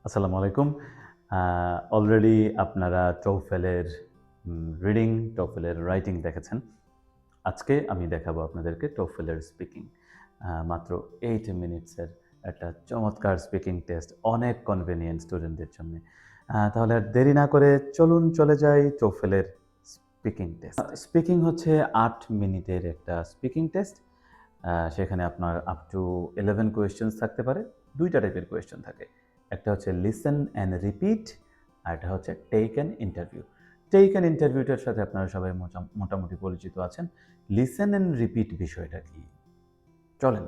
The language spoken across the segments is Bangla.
আসসালামু আলাইকুম। অলরেডি আপনারা TOEFL-এর রিডিং, TOEFL-এর রাইটিং দেখেছেন। আজকে আমি দেখাবো আপনাদেরকে TOEFL-এর স্পিকিং। মাত্র 8 মিনিটসের একটা চমৎকার স্পিকিং টেস্ট, অনেক কনভেনিয়েন্ট স্টুডেন্টদের জন্যে। তাহলে আর দেরি না করে চলুন চলে যাই TOEFL-এর স্পিকিং টেস্ট। স্পিকিং হচ্ছে 8 মিনিটের একটা স্পিকিং টেস্ট। সেখানে আপনার আপ টু 11 কোয়েশ্চেনস থাকতে পারে। 2টা টাইপের কোয়েশ্চেন থাকে। একটা হচ্ছে লিসেন অ্যান্ড রিপিট, আর একটা হচ্ছে take an interview. Take an ইন্টারভিউটার সাথে আপনারা সবাই মোটামুটি পরিচিত আছেন। লিসেন অ্যান্ড রিপিট বিষয়টা কি? চলেন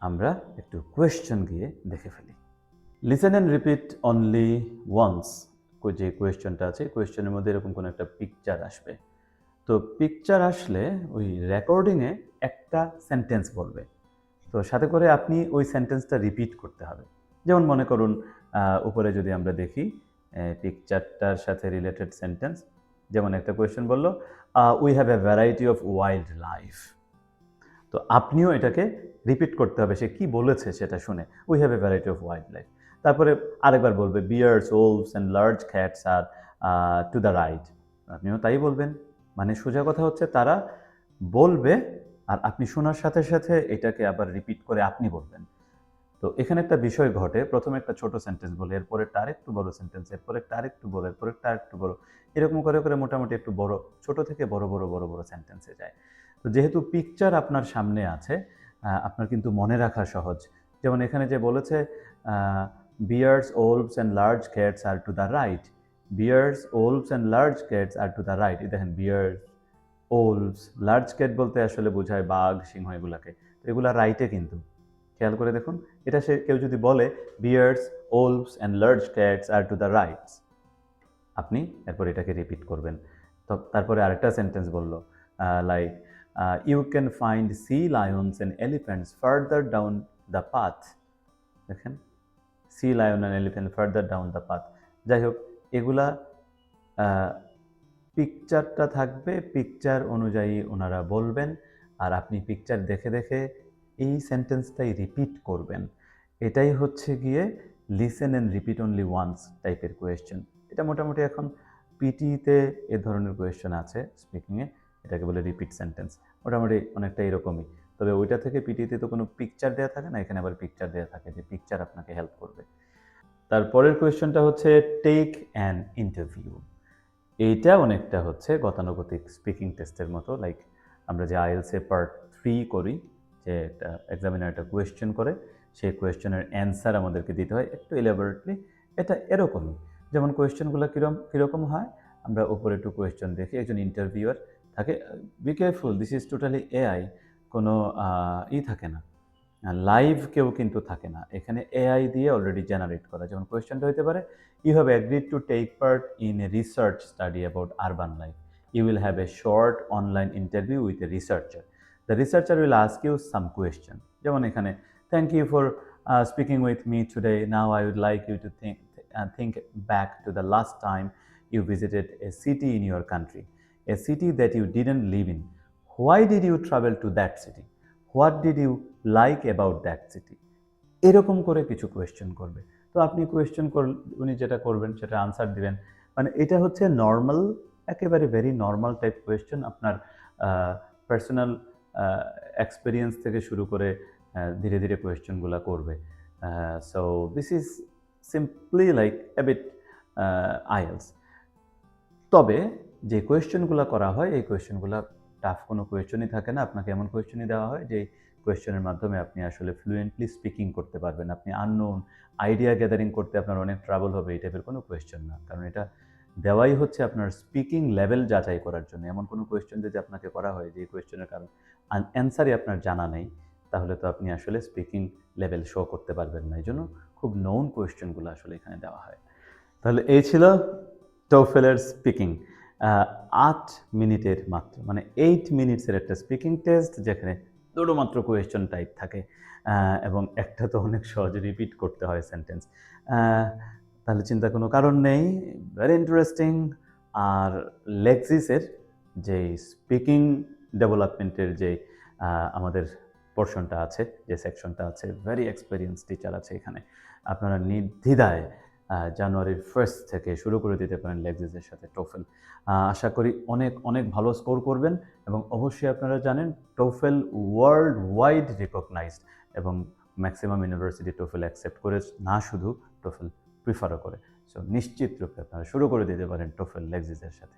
আমরা একটু কোয়েশ্চেন গিয়ে দেখে ফেলি। Listen and repeat only once, যে কোয়েশ্চেনটা আছে কোয়েশ্চেনের মধ্যে এরকম কোনো একটা পিকচার আসবে। তো পিকচার আসলে ওই রেকর্ডিংয়ে একটা সেন্টেন্স বলবে, তো সাথে করে আপনি ওই সেন্টেন্সটা রিপিট করতে হবে। যেমন মনে করুন উপরে যদি আমরা দেখি পিকচারটার সাথে রিলেটেড সেন্টেন্স, যেমন একটা কোয়েশ্চেন বলল, we have a variety of wild life. তো আপনিও এটাকে রিপিট করতে হবে, সে কি বলেছে সেটা শুনে, we have a variety of wild life. তারপরে আরেকবার বলবে, bears, wolves and large cats are to the right. আপনিও তাই বলবেন। মানে সোজা কথা হচ্ছে তারা বলবে আর আপনি শোনার সাথে সাথে এটাকে আবার রিপিট করে আপনি বলবেন। তো এখানে একটা বিষয় ঘটে, প্রথমে একটা ছোট সেন্টেন্স বলে, এরপরে তার একটু বড় সেন্টেন্স, এরপরে তার একটু বড়, এরপরে তার একটু বড়, এরকম করে করে মোটামুটি একটু বড়, ছোট থেকে বড় বড় বড় বড় সেন্টেন্সে যায়। তো যেহেতু পিকচার আপনার সামনে আছে, আপনার কিন্তু মনে রাখা সহজ। যেমন এখানে যে বলেছে, bears, wolves and large cats are to the right. Bears, wolves and large cats are to the right. এই দেখেন, বিয়ার্স, ওলভস, লার্জ ক্যাট বলতে আসলে বোঝায় বাঘ, সিংহ এগুলাকে। তো এগুলা রাইটে কিন্তু, খেয়াল করে দেখুন। এটা সে কেউ যদি বলে, bears, wolves and large cats are to the rights, আপনি এরপর এটাকে রিপিট করবেন। তো তারপরে আরেকটা সেন্টেন্স বলল, like, you can find sea lions and elephants further down the path. দেখেন, sea lion and elephant further down the path. যাই হোক, এগুলা পিকচারটা থাকবে, পিকচার অনুযায়ী ওনারা বলবেন, আর আপনি পিকচার দেখে দেখে এই সেন্টেন্সটাই রিপিট করবেন। এটাই হচ্ছে গিয়ে listen and repeat only once টাইপের কোয়েশ্চেন। এটা মোটামুটি এখন পিটিতে এ ধরনের কোয়েশ্চেন আছে স্পিকিংয়ে, এটাকে বলে রিপিট সেন্টেন্স। মোটামুটি অনেকটা এরকমই, তবে ওইটা থেকে পিটিতে তো কোনো পিকচার দেওয়া থাকে না, এখানে আবার পিকচার দেওয়া থাকে, যে পিকচার আপনাকে হেল্প করবে। তারপরের কোয়েশ্চেনটা হচ্ছে টেক অ্যান ইন্টারভিউ। এইটা অনেকটা হচ্ছে গতানুগতিক স্পিকিং টেস্টের মতো, লাইক আমরা যে আইএলসে পার্ট 3 করি, যে একটা এক্সামিনার একটা কোয়েশ্চেন করে, সেই কোয়েশ্চেনের অ্যান্সার আমাদেরকে দিতে হয় একটু এলাবোরেটলি। এটা এরকমই। যেমন কোয়েশ্চেনগুলো কীরকম হয়, আমরা উপরে একটু কোয়েশ্চেন দেখি, একজন ইন্টারভিউয়ার থাকে, be careful, this is totally AI, কোনো থাকে না, লাইভ কেউ কিন্তু থাকে না এখানে, এআই দিয়ে অলরেডি জেনারেট করা। যেমন কোয়েশ্চেনটা হতে পারে, you have agreed to take part in a research study about urban life, you will have a short online interview with a researcher, the researcher will ask you some question. যেমন এখানে, thank you for speaking with me today, now I would like you to think back to the last time you visited a city in your country, a city that you didn't live in. Why did you travel to that city? What did you like about that city? এরকম করে কিছু কোয়েশ্চেন করবে। তো আপনি উনি যেটা করবেন সেটা আনসার দিবেন। মানে এটা হচ্ছে নরমাল, একেবারে ভেরি নরমাল টাইপ কোয়েশ্চেন। আপনার পার্সোনাল এক্সপেরিয়েন্স থেকে শুরু করে ধীরে ধীরে কোয়েশ্চেনগুলো করবে। So this is simply like a bit IELTS. তবে যে কোয়েশ্চেনগুলো করা হয়, এই কোয়েশ্চেনগুলো টাফ কোনো কোয়েশ্চেনই থাকে না। আপনাকে এমন কোয়েশ্চেনই দেওয়া হয় যে কোয়েশ্চেনের মাধ্যমে আপনি আসলে ফ্লুয়েন্টলি স্পিকিং করতে পারবেন। আপনি আননোন আইডিয়া গ্যাদারিং করতে আপনার অনেক ট্রাবল হবে, এই টাইপের কোনো কোয়েশ্চেন না। কারণ এটা দেওয়াই হচ্ছে আপনার স্পিকিং লেভেল যাচাই করার জন্য। এমন কোনো কোয়েশ্চেন যদি আপনাকে করা হয় যে কোয়েশ্চেনের কারণ অ্যান্সারই আপনার জানা নেই, তাহলে তো আপনি আসলে স্পিকিং লেভেল শো করতে পারবেন না। এইজন্য খুব নোন কোয়েশ্চেনগুলো আসলে এখানে দেওয়া হয়। তাহলে এই ছিল টোফেলের স্পিকিং। ৮ মিনিটের মাত্র, মানে 8 মিনিটসের একটা স্পিকিং টেস্ট, যেখানে দুটো মাত্র কোয়েশ্চেন টাইপ থাকে, এবং একটা তো অনেক সহজে রিপিট করতে হয় সেন্টেন্স। তাহলে চিন্তার কোনো কারণ নেই, ভেরি ইন্টারেস্টিং। আর লেক্সিসের যে স্পিকিং ডেভেলপমেন্টের যে আমাদের পোর্শনটা আছে, যে সেকশনটা আছে, ভেরি এক্সপেরিয়েন্স টিচার আছে এখানে। আপনারা নির্দ্বিধায় জানুয়ারির 1st থেকে শুরু করে দিতে পারেন লেক্সাসের সাথে টোফেল। আশা করি অনেক, অনেক ভালো স্কোর করবেন এবং অবশ্যই আপনারা জানেন টোফেল ওয়ার্ল্ড ওয়াইড রিকগনাইজড এবং ম্যাক্সিমাম ইউনিভার্সিটি টোফেল অ্যাকসেপ্ট করে না শুধু টোফেল প্রিফারও করে। সো নিশ্চিত রূপে আপনারা শুরু করে দিতে পারেন টোফেল লেক্সাসের সাথে।